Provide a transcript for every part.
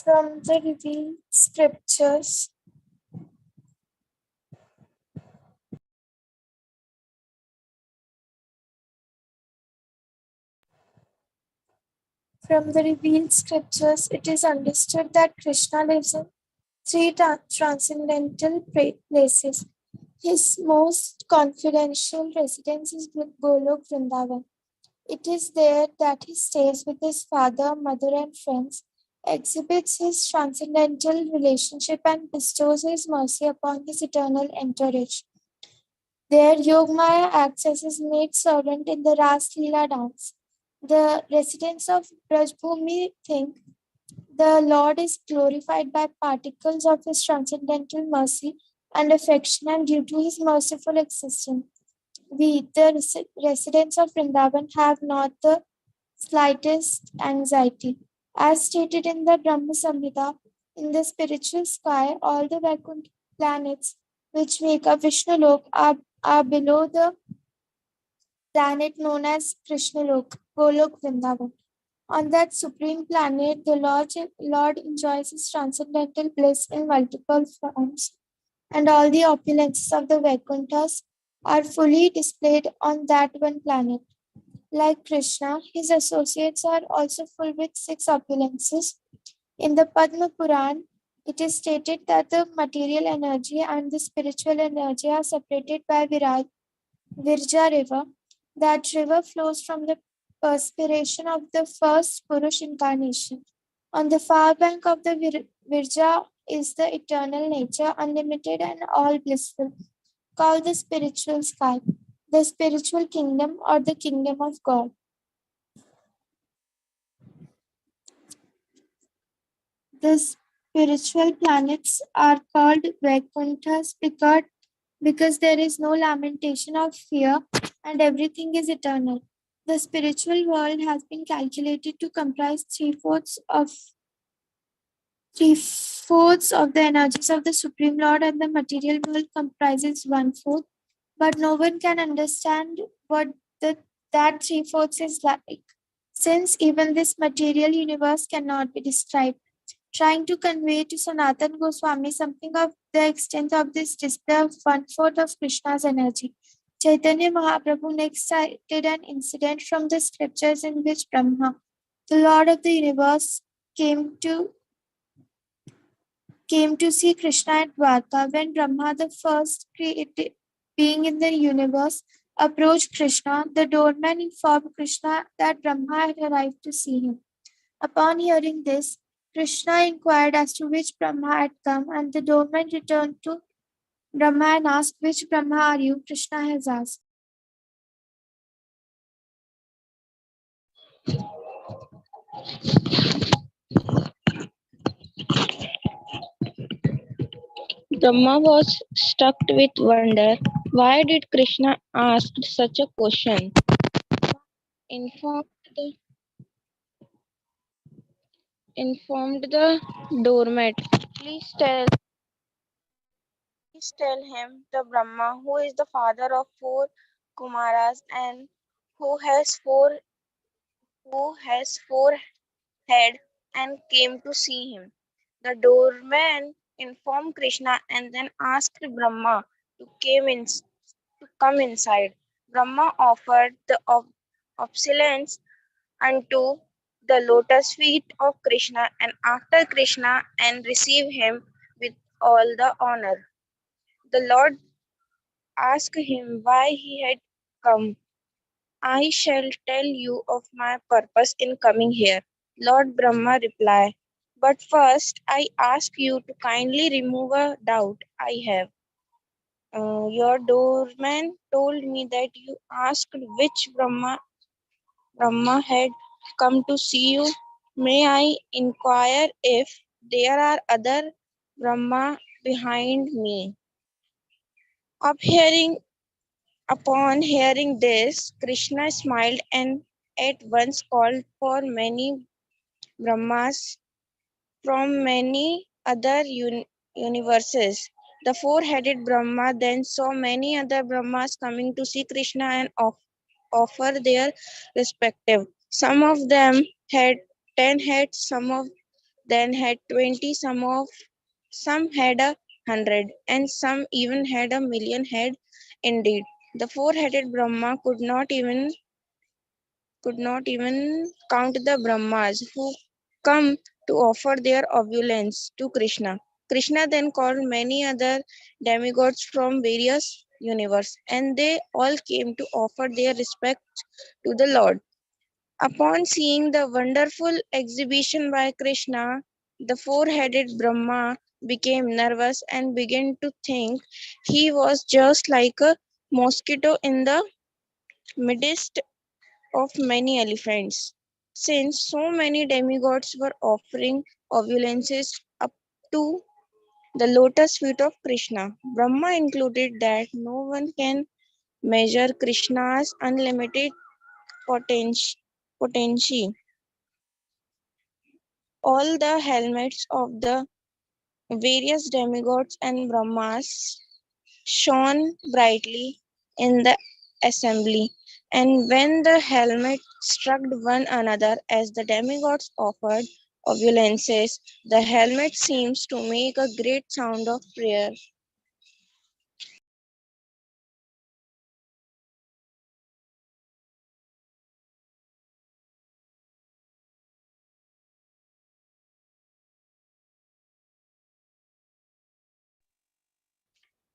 From the revealed scriptures, it is understood that Krishna lives in three transcendental places. His most confidential residence is Golok Vrindavan. It is there that he stays with his father, mother, and friends, exhibits his transcendental relationship, and bestows his mercy upon his eternal entourage. There, Yogmaya acts as his maid servant in the Ras Leela dance. The residents of Brajbhumi think the Lord is glorified by particles of his transcendental mercy and affection, and due to his merciful existence, we, the residents of Vrindavan, have not the slightest anxiety. As stated in the Brahma Samhita, in the spiritual sky, all the Vaikuntha planets which make up Vishnulok are below the planet known as Krishnalok, Golok Vrindavan. On that supreme planet, the Lord enjoys his transcendental bliss in multiple forms, and all the opulences of the Vaikunthas are fully displayed on that one planet. Like Krishna, his associates are also full with six opulences. In the Padma Puran, it is stated that the material energy and the spiritual energy are separated by Virja river. That river flows from the perspiration of the first Purush incarnation. On the far bank of the Virja is the eternal nature, unlimited and all blissful, called the spiritual sky, the spiritual kingdom or the kingdom of God. The spiritual planets are called Vaikunthas because there is no lamentation of fear and everything is eternal. The spiritual world has been calculated to comprise three-fourths of the energies of the Supreme Lord, and the material world comprises one-fourth. But no one can understand what that three-fourths is like, since even this material universe cannot be described. Trying to convey to Sanatan Goswami something of the extent of this display of one-fourth of Krishna's energy, Chaitanya Mahaprabhu next cited an incident from the scriptures in which Brahma, the Lord of the universe, came to see Krishna at Dwarka. When Brahma, the first created being in the universe, approached Krishna, the doorman informed Krishna that Brahma had arrived to see him. Upon hearing this, Krishna inquired as to which Brahma had come, and the doorman returned to Brahma and asked, "Which Brahma are you?" Krishna has asked. Brahma was struck with wonder. Why did Krishna ask such a question? Informed the, informed the doormat. Please tell him the Brahma, who is the father of four Kumaras and who has four head and came to see him. The doorman informed Krishna and then asked Brahma to come inside. Brahma offered the obeisance unto the lotus feet of Krishna and after Krishna and received him with all the honor. The Lord asked him why he had come. I shall tell you of my purpose in coming here. Lord Brahma replied, but first I ask you to kindly remove a doubt I have. Your doorman told me that you asked which Brahma had come to see you. May I inquire if there are other Brahma behind me. Uphearing, upon hearing this, Krishna smiled and at once called for many Brahmas from many other universes. The four-headed Brahma then saw many other Brahmas coming to see Krishna and offer their respective. Some of them had 10 heads, some of them had 20, some had 100, and some even had 1,000,000 head. Indeed, the four-headed Brahma could not even count the Brahmas who come to offer their obeisance to Krishna. Krishna then called many other demigods from various universes, and they all came to offer their respects to the Lord. Upon seeing the wonderful exhibition by Krishna, the four-headed Brahma became nervous and began to think he was just like a mosquito in the midst of many elephants. Since so many demigods were offering obeisances up to the lotus feet of Krishna, Brahma included that no one can measure Krishna's unlimited potency. All the helmets of the various demigods and Brahmas shone brightly in the assembly, and when the helmets struck one another as the demigods offered obeisances, the helmet seems to make a great sound of prayer.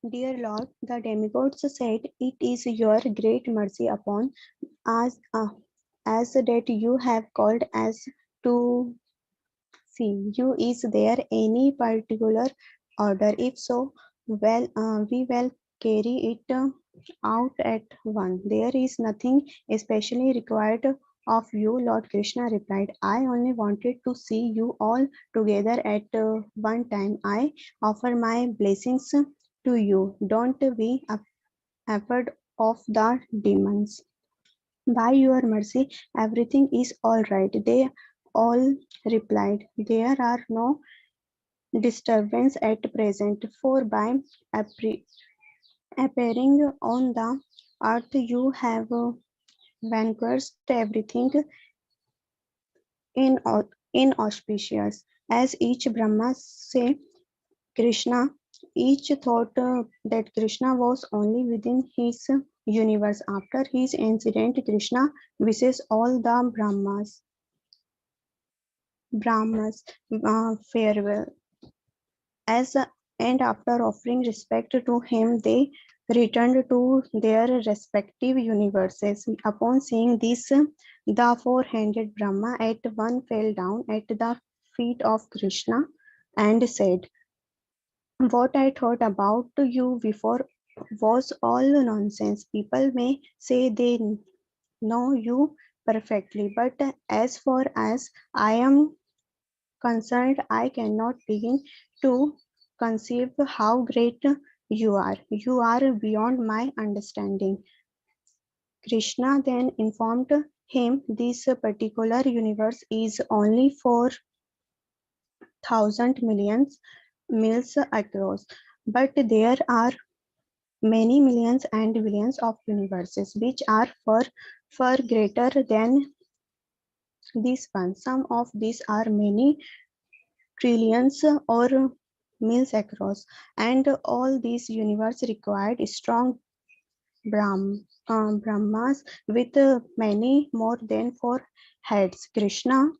Dear Lord, the demigods said, "It is your great mercy upon us, as that you have called us to see you. Is there any particular order? If so, we will carry it out at once. There is nothing especially required of you," Lord Krishna replied. "I only wanted to see you all together at one time. I offer my blessings to you. Don't be afraid of the demons. By your mercy, everything is all right." They all replied, "There are no disturbance at present, for by appearing on the earth you have vanquished everything in inauspicious." As each Brahma say Krishna, each thought that Krishna was only within his universe. After his incident, Krishna wishes all the Brahmas farewell. As and after offering respect to him, they returned to their respective universes. Upon seeing this, the four-handed Brahma at once fell down at the feet of Krishna and said, "What I thought about you before was all nonsense. People may say they know you perfectly, but as far as I am concerned, I cannot begin to conceive how great you are. You are beyond my understanding." Krishna then informed him, "This particular universe is only 4,000 millions miles across, but there are many millions and billions of universes which are far greater than this one. Some of these are many trillions or miles across, and all these universe required strong Brahmas with many more than four heads. Krishna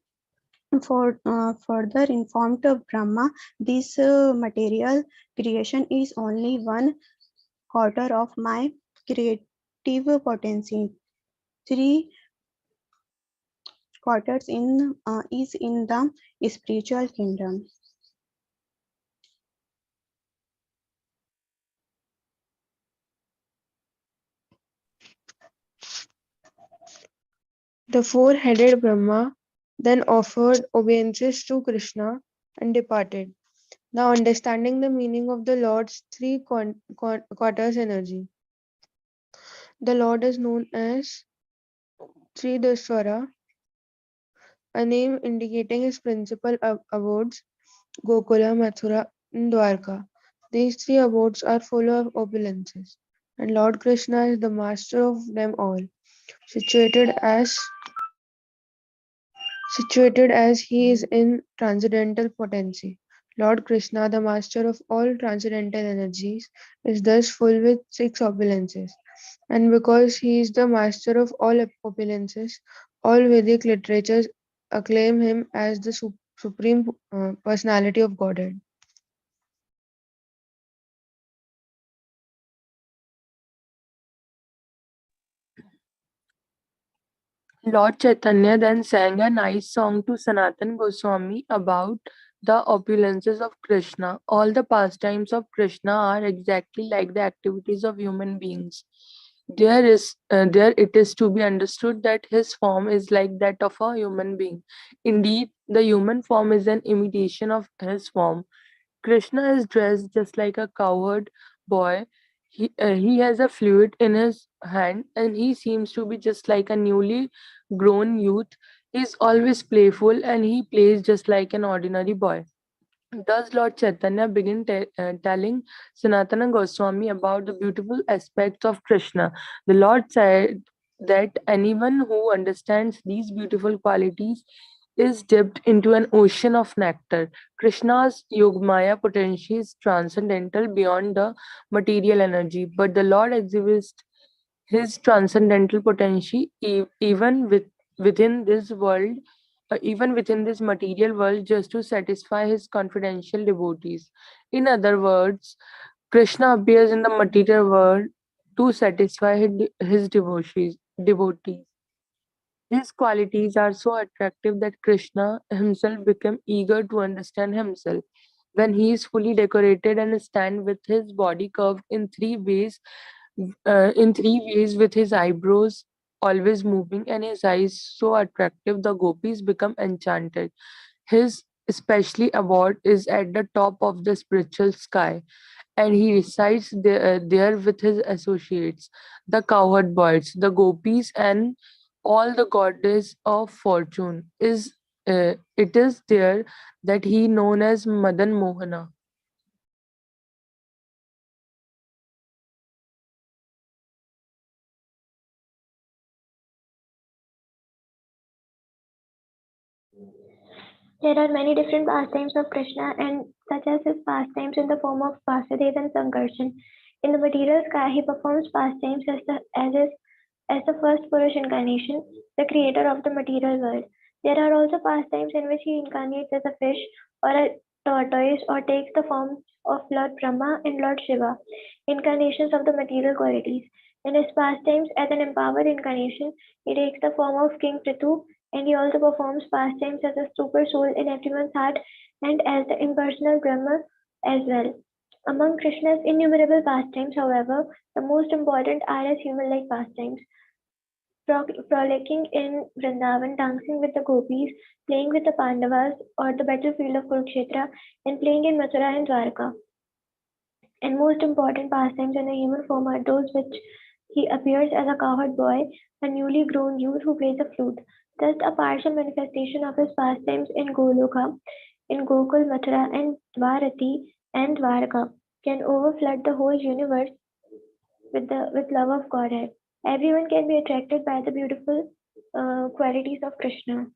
further informed Brahma, "This material creation is only one quarter of my creative potency. Three quarters is in the spiritual kingdom." The four-headed Brahma then offered obeisances to Krishna and departed. Now, understanding the meaning of the Lord's three quarters energy. The Lord is known as Tridaswara, a name indicating his principal abodes, Gokula, Mathura, and Dwarka. These three abodes are full of opulences, and Lord Krishna is the master of them all, situated as situated as he is in transcendental potency. Lord Krishna, the master of all transcendental energies, is thus full with six opulences. And because he is the master of all opulences, all Vedic literatures acclaim him as the supreme personality of Godhead. Lord Chaitanya then sang a nice song to Sanatan Goswami about the opulences of Krishna. All the pastimes of Krishna are exactly like the activities of human beings. There it is to be understood that his form is like that of a human being. Indeed, the human form is an imitation of his form. Krishna is dressed just like a cowherd boy. He has a flute in his hand and he seems to be just like a newly grown youth. He's always playful and he plays just like an ordinary boy. Thus, Lord Chaitanya began telling Sanatana Goswami about the beautiful aspects of Krishna. The Lord said that anyone who understands these beautiful qualities is dipped into an ocean of nectar. Krishna's Yogmaya potential is transcendental beyond the material energy, but the Lord exhibits his transcendental potential within this world, even within this material world, just to satisfy his confidential devotees. In other words, Krishna appears in the material world to satisfy his devotees. His qualities are so attractive that Krishna himself became eager to understand himself. When he is fully decorated and stand with his body curved in three ways, with his eyebrows always moving and his eyes so attractive, the gopis become enchanted. His especially award is at the top of the spiritual sky, and he resides there with his associates, the cowherd boys, the gopis, and all the goddess of fortune. It is there that he known as Madan Mohana. There are many different pastimes of Krishna, and such as his pastimes in the form of Vasudev and Sankarshan. In the material sky, he performs pastimes as the first Purush incarnation, the creator of the material world. There are also pastimes in which he incarnates as a fish or a tortoise or takes the form of Lord Brahma and Lord Shiva, incarnations of the material qualities. In his pastimes as an empowered incarnation, he takes the form of King Prithu, and he also performs pastimes as a super soul in everyone's heart and as the impersonal Brahma as well. Among Krishna's innumerable pastimes, however, the most important are his human-like pastimes, frolicking in Vrindavan, dancing with the gopis, playing with the Pandavas or the battlefield of Kurukshetra, and playing in Mathura and Dwarka. And most important pastimes in the human form are those which he appears as a cowherd boy, a newly grown youth who plays a flute. Thus, a partial manifestation of his pastimes in Goloka, in Gokul, Mathura, and Dwarati and Dwarka can overflood the whole universe with love of Godhead. Everyone can be attracted by the beautiful qualities of Krishna.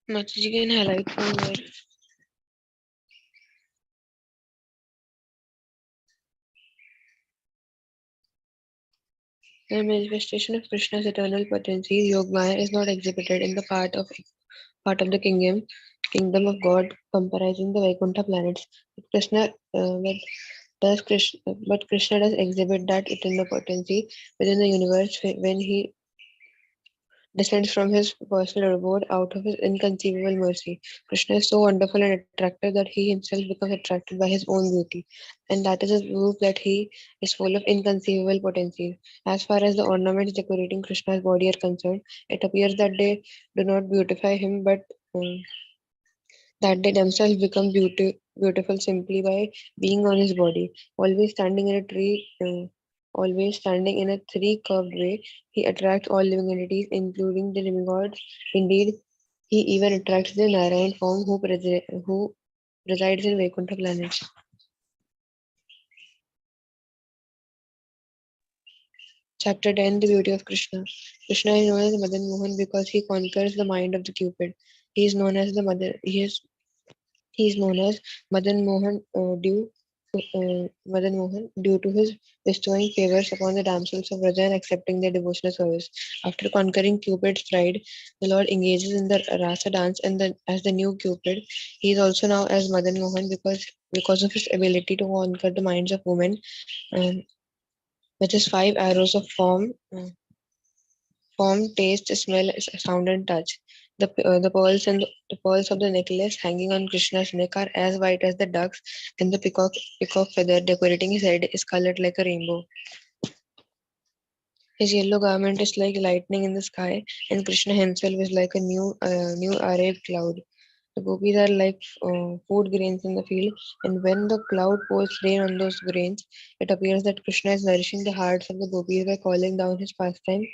Mataji can highlight from where. The manifestation of Krishna's eternal potency, Yogmaya, is not exhibited in the part of the kingdom of God, comprising the Vaikuntha planets. But Krishna does exhibit that eternal potency within the universe when he descends from his personal abode out of his inconceivable mercy. Krishna is so wonderful and attractive that he himself becomes attracted by his own beauty, and that is a proof that he is full of inconceivable potential. As far as the ornaments decorating Krishna's body are concerned, it appears that they do not beautify him, but that they themselves become beautiful simply by being on his body. Always standing in a three curved way, he attracts all living entities, including the demigods. Indeed, he even attracts the Narayan form who resides in Vaikuntha planets. Chapter 10, The Beauty of Krishna. Krishna is known as Madan Mohan because he conquers the mind of the Cupid. He is known as the mother. He is known as Madan Mohan Madan Mohan due to his bestowing favors upon the damsels of Vraja and accepting their devotional service. After conquering Cupid's pride, the Lord engages in the Rasa dance and as the new Cupid. He is also now as Madan Mohan because of his ability to conquer the minds of women um, with his five arrows of form, taste, smell, sound, and touch. The pearls of the necklace hanging on Krishna's neck are as white as the ducks, and the peacock feather decorating his head is colored like a rainbow. His yellow garment is like lightning in the sky, and Krishna himself is like a new Arab cloud. The gopis are like food grains in the field, and when the cloud pours rain on those grains, it appears that Krishna is nourishing the hearts of the gopis by calling down his pastime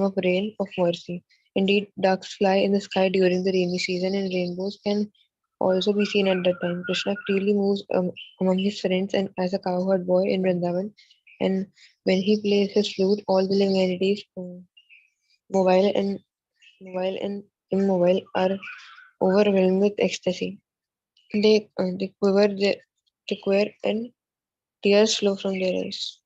of rain of mercy. Indeed, ducks fly in the sky during the rainy season, and rainbows can also be seen at that time. Krishna freely moves among his friends and as a cowherd boy in Vrindavan, and when he plays his flute, all the living entities, mobile and mobile and immobile, are overwhelmed with ecstasy. They quiver, and tears flow from their eyes.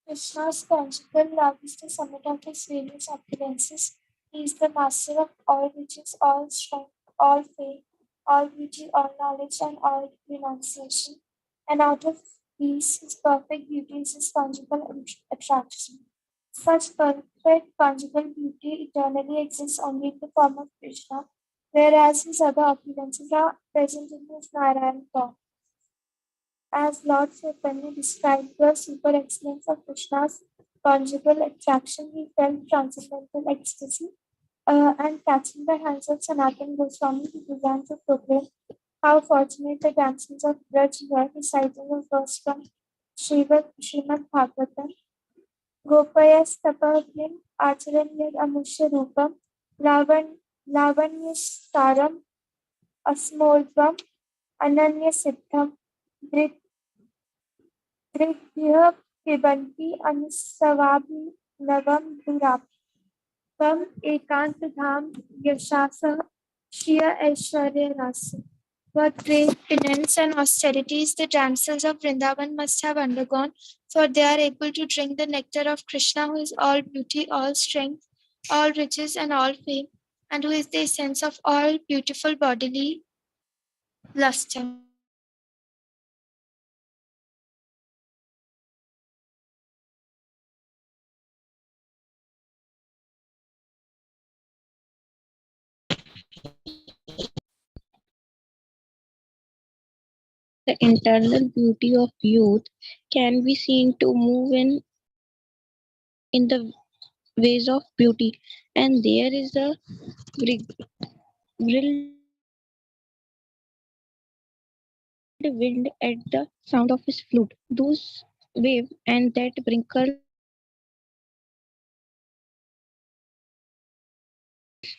Krishna's conjugal love is the summit of his various opulences. He is the master of all riches, all strength, all faith, all beauty, all knowledge, and all renunciation. And out of these, his perfect beauty is his conjugal attraction. Such perfect conjugal beauty eternally exists only in the form of Krishna, whereas his other opulences are present in his Narayan form. As Lord Chaitanya described the super excellence of Krishna's conjugal attraction, he felt transcendental ecstasy, and catching the hands of Sanatana Goswami, he began to proclaim how fortunate the damsels of Braj were, reciting a verse from Srimad Bhagavatam. गोपयस्तपभ्यम् आचरण्यदमुष्यरूपं लावण्यस्तारम् अस्मोर्ध्वम् अनन्यसिद्धं दृग्भ्यः पिबन्ति अनुस्वाभिनवं दुरापम् एकान्तधाम यशासः Shriya Aishwarya Rasa. What great penance and austerities the damsels of Vrindavan must have undergone, for they are able to drink the nectar of Krishna, who is all beauty, all strength, all riches, and all fame, and who is the essence of all beautiful bodily lustre. The internal beauty of youth can be seen to move in the ways of beauty, and there is a whirlwind wind at the sound of his flute. Those wave and that brinkled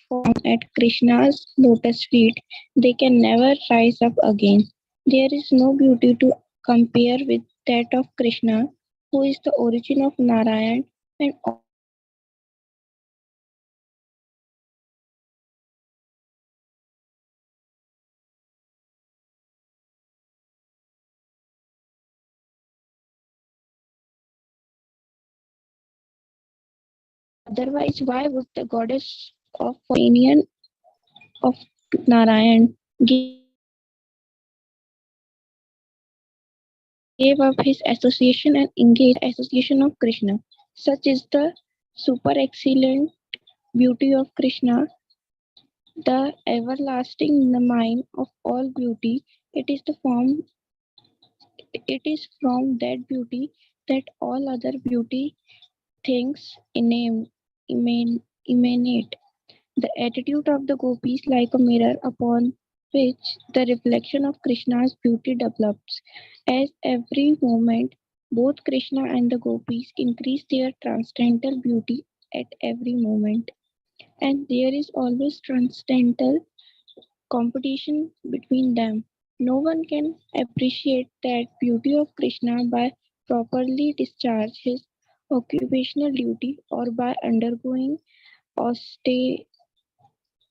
form at Krishna's lotus feet, they can never rise up again. There is no beauty to compare with that of Krishna, who is the origin of Narayan and otherwise, why would the goddess of opinion of Narayan give gave up his association and engaged in the association of Krishna. Such is the super excellent beauty of Krishna, the everlasting mine of all beauty. It is the form it is from that beauty that all other beauty things emanate. The attitude of the gopis like a mirror upon which the reflection of Krishna's beauty develops. As every moment both Krishna and the gopis increase their transcendental beauty at every moment. And there is always transcendental competition between them. No one can appreciate that beauty of Krishna by properly discharge his occupational duty or by undergoing austere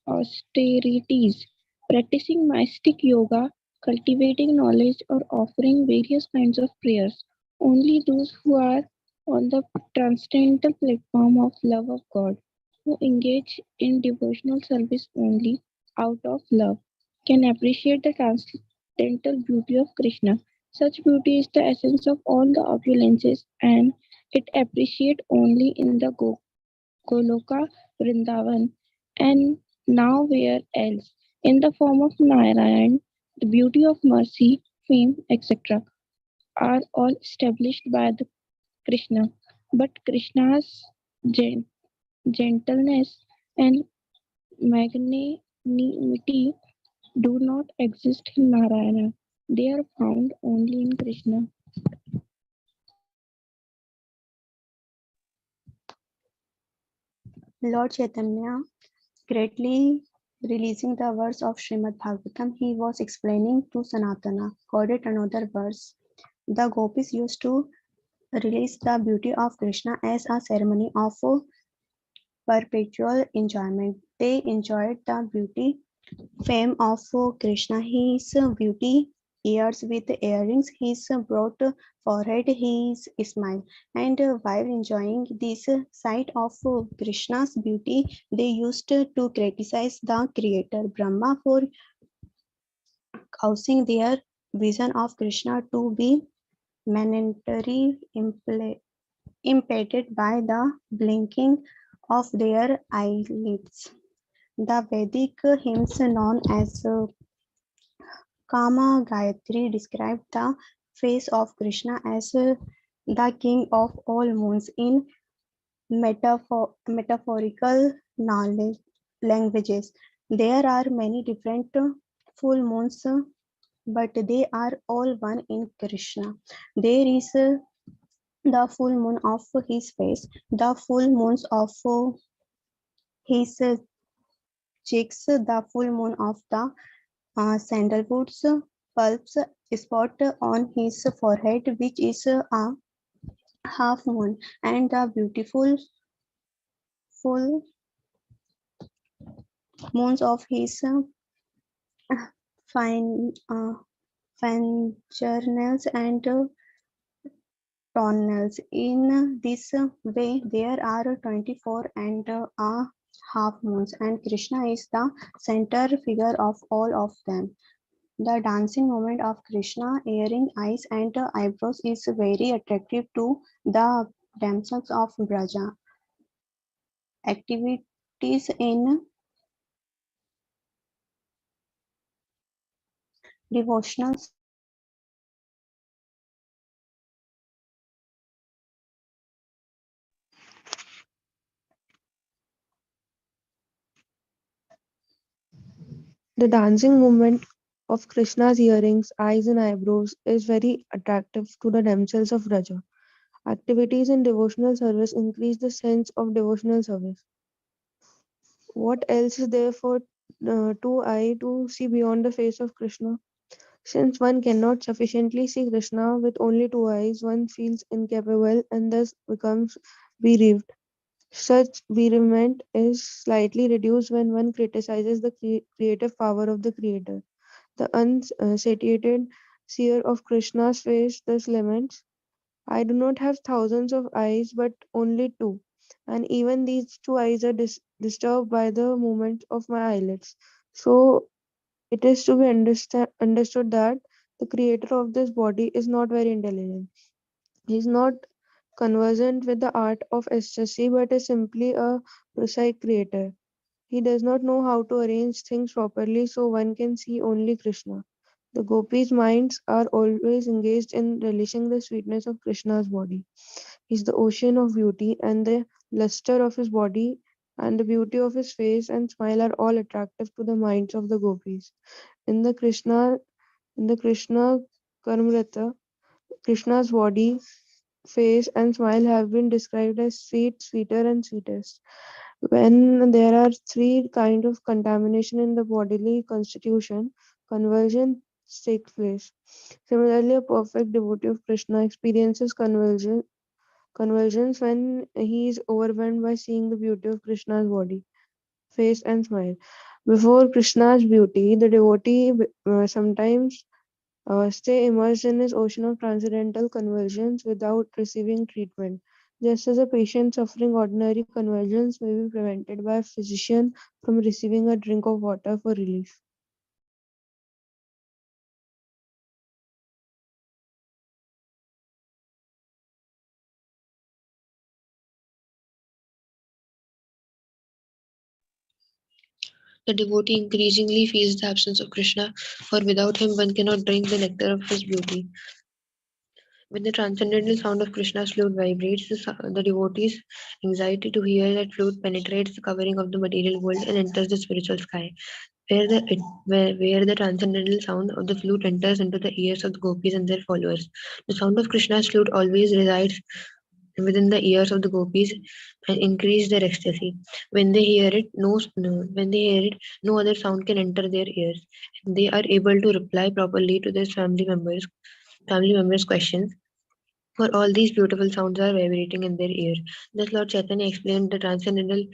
austerities, practicing mystic yoga, cultivating knowledge, or offering various kinds of prayers. Only those who are on the transcendental platform of love of God, who engage in devotional service only out of love, can appreciate the transcendental beauty of Krishna. Such beauty is the essence of all the opulences, and it appreciated only in the Goloka, Vrindavan, and nowhere else. In the form of Narayan, the beauty of mercy, fame, etc., are all established by the Krishna. But Krishna's gentleness and magnanimity do not exist in Narayana. They are found only in Krishna. Lord Chaitanya, greatly releasing the verse of Srimad Bhagavatam, he was explaining to Sanatana, quoted another verse. The gopis used to release the beauty of Krishna as a ceremony of perpetual enjoyment. They enjoyed the beauty, fame of Krishna, his beauty, ears with earrings, his broad forehead, his smile. And while enjoying this sight of Krishna's beauty, they used to criticize the Creator Brahma for causing their vision of Krishna to be momentarily impeded by the blinking of their eyelids. The Vedic hymns known as Kama Gayatri describe the face of Krishna as the king of all moons in metaphorical knowledge, languages. There are many different full moons, but they are all one in Krishna. There is the full moon of his face, the full moons of his cheeks, the full moon of the sandalwood's pulps spot on his forehead, which is a half moon, and the beautiful full moons of his fine fingernails and toenails. In this way, there are 24 and a half moons, and Krishna is the center figure of all of them. The dancing movement of Krishna, earring, eyes, and eyebrows is very attractive to the damsels of Braja. Activities in devotional service include The dancing movement of Krishna's earrings, eyes, and eyebrows is very attractive to the damsels of Raja. Activities in devotional service increase the sense of devotional service. What else is there for two eye to see beyond the face of Krishna? Since one cannot sufficiently see Krishna with only two eyes, one feels incapable and thus becomes bereaved. Such bereavement is slightly reduced when one criticizes the creative power of the Creator. The unsatiated seer of Krishna's face thus laments, I do not have thousands of eyes, but only two, and even these two eyes are disturbed by the movement of my eyelids. So it is to be understood that The creator of this body is not very intelligent. He is not conversant with the art of ecstasy, but is simply a prosaic creator. He does not know how to arrange things properly, so one can see only Krishna. The gopis' minds are always engaged in relishing the sweetness of Krishna's body. He is the ocean of beauty, and the luster of his body and the beauty of his face and smile are all attractive to the minds of the gopis. In the Krishna Karmrata, Krishna's body, face, and smile have been described as sweet, sweeter, and sweetest. When there are three kinds of contamination in the bodily constitution, conversion takes place. Similarly, a perfect devotee of Krishna experiences conversions when he is overwhelmed by seeing the beauty of Krishna's body, face, and smile. Before Krishna's beauty, the devotee sometimes stay immersed in his ocean of transcendental conversions without receiving treatment. Just as a patient suffering ordinary conversions may be prevented by a physician from receiving a drink of water for relief. The devotee increasingly feels the absence of Krishna, for without him one cannot drink the nectar of his beauty. When the transcendental sound of Krishna's flute vibrates, the devotee's anxiety to hear that flute penetrates the covering of the material world and enters the spiritual sky, where the transcendental sound of the flute enters into the ears of the gopis and their followers. The sound of Krishna's flute always resides within the ears of the gopis and increase their ecstasy. When they hear it, no other sound can enter their ears. They are able to reply properly to their family members' questions, for all these beautiful sounds are vibrating in their ear. Thus, Lord Chaitanya explained the transcendental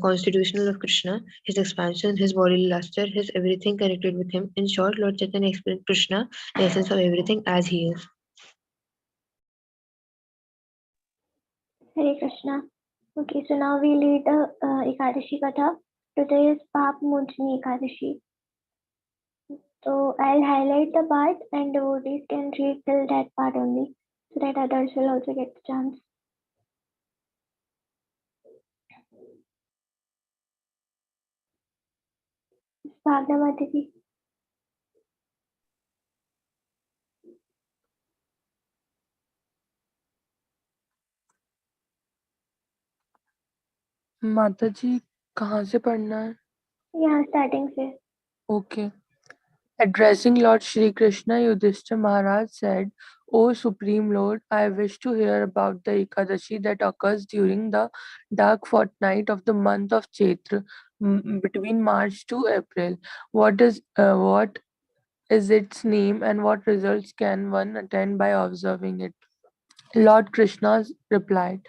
constitutional of Krishna, his expansion, his bodily luster, his everything connected with him. In short, Lord Chaitanya explained Krishna, the essence of everything, as he is. Hare Krishna. Okay, so now we lead the Ekadashi Katha. Today is Pap Mojni Ekadashi. So I'll highlight the part and devotees can read till that part only so that others will also get the chance. Bhagna Mataji. माता जी कहाँ से पढ़ना है? यहाँ starting से. Okay. Addressing Lord Shri Krishna, Yudhishthira Maharaj said, O Supreme Lord, I wish to hear about the Ekadashi that occurs during the dark fortnight of the month of Chaitra, between March to April. What is its name and what results can one attain by observing it? Lord Krishna replied,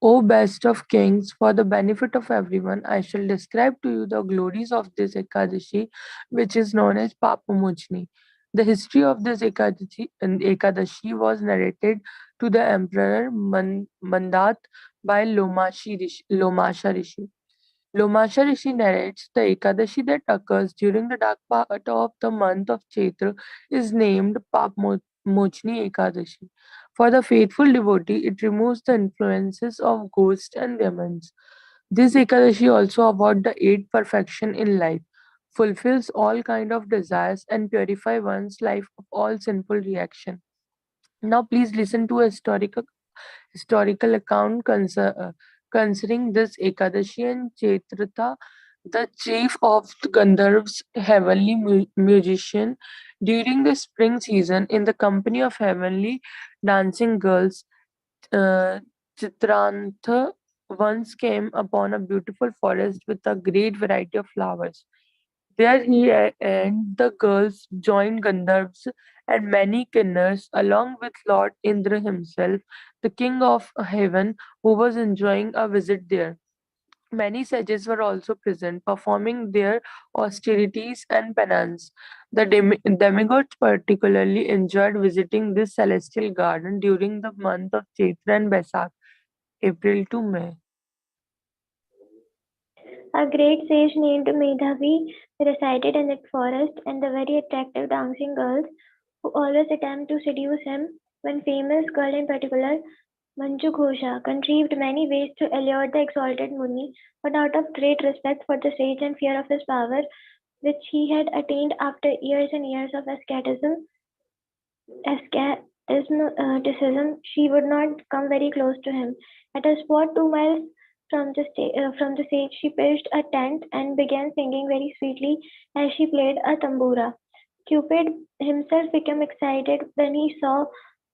O best of kings, for the benefit of everyone, I shall describe to you the glories of this Ekadashi, which is known as Papamochni. The history of this Ekadashi was narrated to the Emperor Mandat by Lomasha Rishi. Lomasha Rishi narrates the Ekadashi that occurs during the dark part of the month of Chaitra is named Mochni Ekadashi. For the faithful devotee, it removes the influences of ghosts and demons. This Ekadashi also about the eight perfection in life, fulfills all kind of desires and purify one's life of all sinful reaction. Now please listen to a historical account concerning this Ekadashi and Chaitrata, the chief of the Gandharvs, heavenly musician, during the spring season in the company of heavenly dancing girls. uh, Chitrantha once came upon a beautiful forest with a great variety of flowers. There he and the girls joined Gandharvs and many kinnars, along with Lord Indra himself, the king of heaven, who was enjoying a visit there. Many sages were also present, performing their austerities and penance. The demigods particularly enjoyed visiting this celestial garden during the month of Chaitra and Baisakh, April to May. A great sage named Medhavi resided in that forest, and the very attractive dancing girls who always attempt to seduce him. One famous girl in particular, Manju Ghosha, contrived many ways to allure the exalted Muni, but out of great respect for the sage and fear of his power, which he had attained after years and years of asceticism, she would not come very close to him. At a spot 2 miles from the stage, she pitched a tent and began singing very sweetly as she played a tambura. Cupid himself became excited when he saw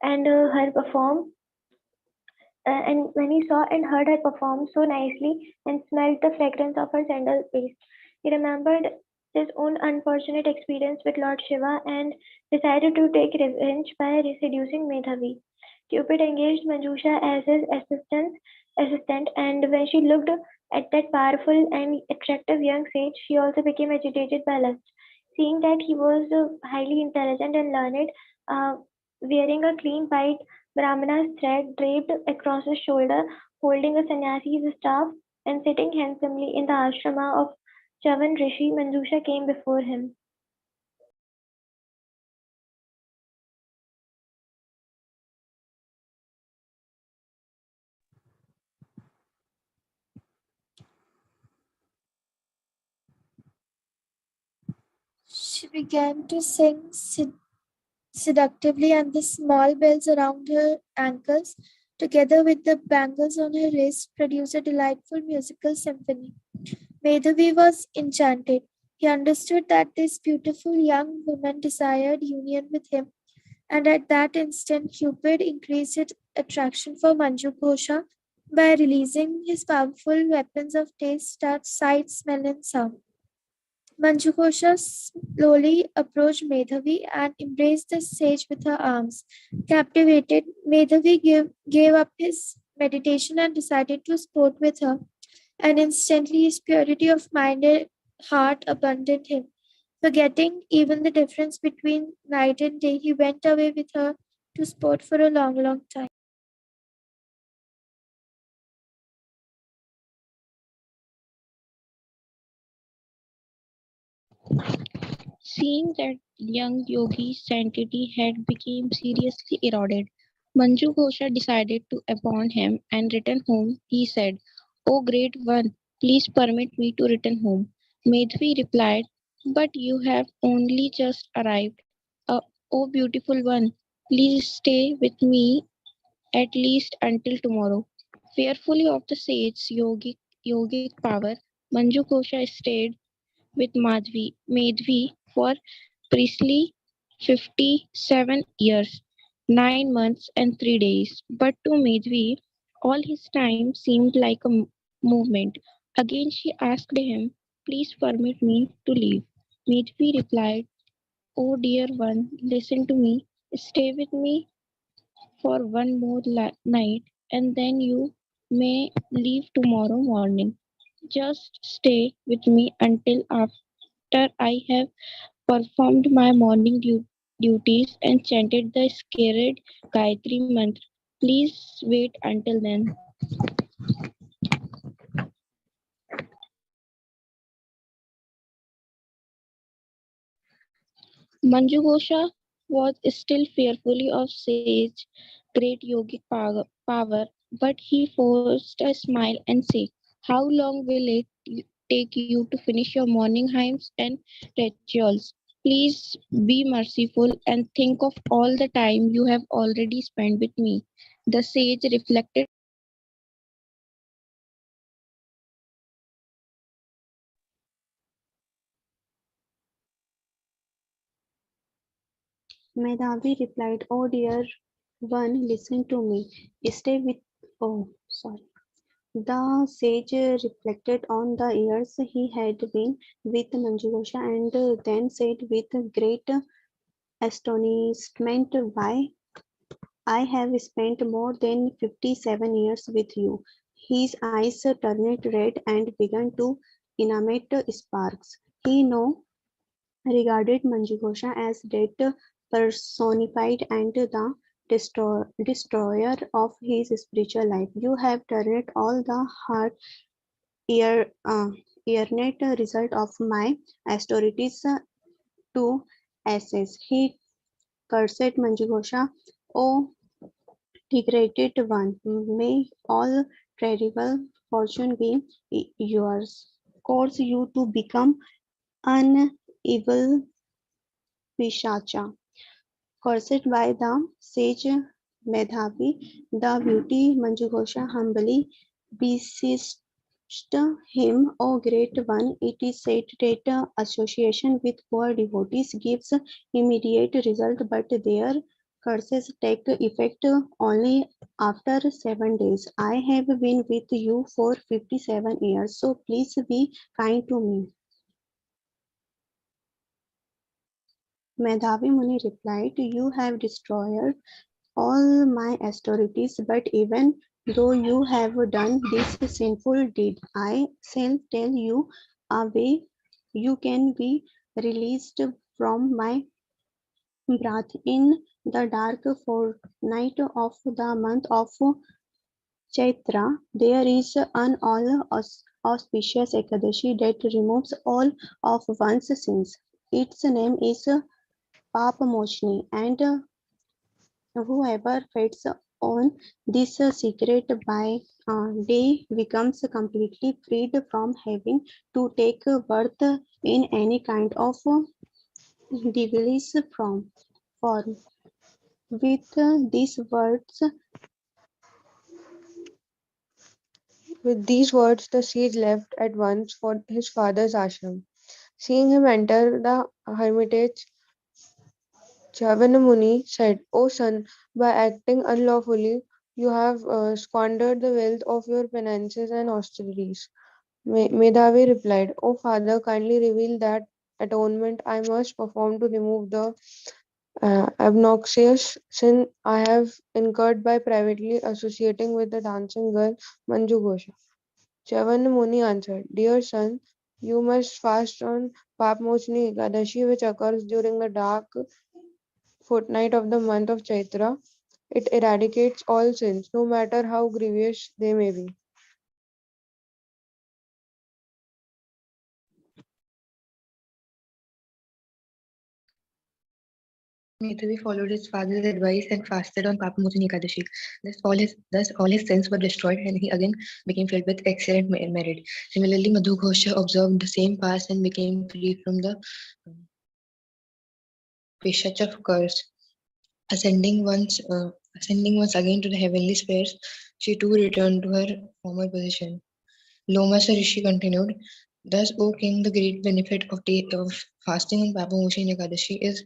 and her perform, and when he saw and heard her perform so nicely and smelled the fragrance of her sandal paste. He remembered his own unfortunate experience with Lord Shiva and decided to take revenge by seducing Medhavi. Cupid engaged Manjusha as his assistant, and when she looked at that powerful and attractive young sage, she also became agitated by lust. Seeing that he was highly intelligent and learned, uh, wearing a clean white Brahmana's thread draped across his shoulder, holding a sannyasi's staff, and sitting handsomely in the ashrama of Chavan Rishi, Manjusha came before him. She began to sing seductively, and the small bells around her ankles, together with the bangles on her wrists, produced a delightful musical symphony. Medhavi was enchanted. He understood that this beautiful young woman desired union with him, and at that instant Cupid increased his attraction for Manju Ghosha by releasing his powerful weapons of taste, touch, sight, smell, and sound. Manjughosha slowly approached Medhavi and embraced the sage with her arms. Captivated, Medhavi gave up his meditation and decided to sport with her, and instantly his purity of mind and heart abandoned him. Forgetting even the difference between night and day, he went away with her to sport for a long, long time. Seeing that young yogi's sanctity had become seriously eroded, Manju Ghosha decided to abandon him and return home. He said, "O great one, please permit me to return home." Medhvi replied, "But you have only just arrived. O beautiful one, please stay with me at least until tomorrow." Fearfully of the sage's yogic power, Manju Ghosha stayed with Madhvi for precisely 57 years, 9 months, and 3 days. But to Madhvi, all his time seemed like a movement. Again she asked him, "Please permit me to leave." Madhvi replied, "Oh dear one, listen to me. Stay with me for one more night, and then you may leave tomorrow morning. Just stay with me until after I have performed my morning duties and chanted the sacred Gayatri mantra. Please wait until then." Manju Ghosha was still fearfully of Sage's great yogic power, but he forced a smile and said, "How long will it take you to finish your morning hymns and rituals? Please be merciful and think of all the time you have already spent with me." The sage reflected. Medhavi replied, "Oh dear one, listen to me. Stay with oh sorry. The sage reflected on the years he had been with Manjughosha and then said with great astonishment, "Why, I have spent more than 57 years with you." His eyes turned red and began to emanate sparks. He now regarded Manjughosha as death personified and the destroyer of his spiritual life. "You have turned all the hard ear, earned result of my austerities to ashes." He Cursed Manjughosha, O degraded one, may all terrible fortune be yours. Cause you to become an evil Pishacha. Cursed by the sage Medhavi, the beauty Manjughosha humbly beseeched him, O great one. It is said that association with poor devotees gives immediate result, but their curses take effect only after 7 days. I have been with you for 57 years, so please be kind to me. Medhavi Muni replied, you have destroyed all my austerities, but even though you have done this sinful deed, I shall tell you a way you can be released from my wrath. In the dark fortnight of the month of Chaitra, there is an all auspicious Ekadashi that removes all of one's sins. Its name is Papamochni, and whoever feeds on this secret by day becomes completely freed from having to take birth in any kind of devilish form. With these words, With these words, the sage left at once for his father's ashram. Seeing him enter the hermitage, Chavanamuni said, O son, by acting unlawfully, you have squandered the wealth of your penances and austerities. Medhavi replied, O father, kindly reveal that atonement I must perform to remove the obnoxious sin I have incurred by privately associating with the dancing girl Manju Ghosha. Chavanamuni answered, Dear son, you must fast on Papmochni Ekadashi, which occurs during the dark fortnight of the month of Chaitra. It eradicates all sins, no matter how grievous they may be. Maitreyi followed his father's advice and fasted on Papamochini Ekadashi. Thus all his sins were destroyed, and he again became filled with excellent merit. Similarly, Madhu Ghosha observed the same path and became free from the Pishacha curse. Ascending once, ascending once again to the heavenly spheres, she too returned to her former position. Lomasa Rishi continued, Thus, O king, the great benefit of fasting on Papamochini Ekadashi is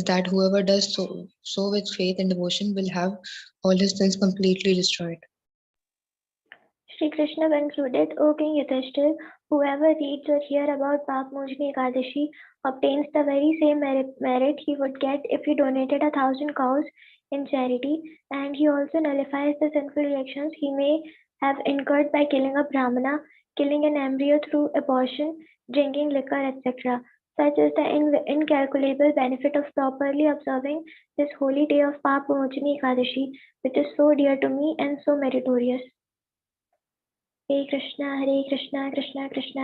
that whoever does so with faith and devotion will have all his sins completely destroyed. Sri Krishna concluded, O King Yudhishthir, whoever reads or hears about Papamojini Ekadashi obtains the very same merit he would get if he donated 1,000 cows in charity, and he also nullifies the sinful reactions he may have incurred by killing a Brahmana, killing an embryo through abortion, drinking liquor, etc. Such is the incalculable benefit of properly observing this holy day of Papamojini Ekadashi, which is so dear to me and so meritorious. Hare Krishna, Krishna Krishna.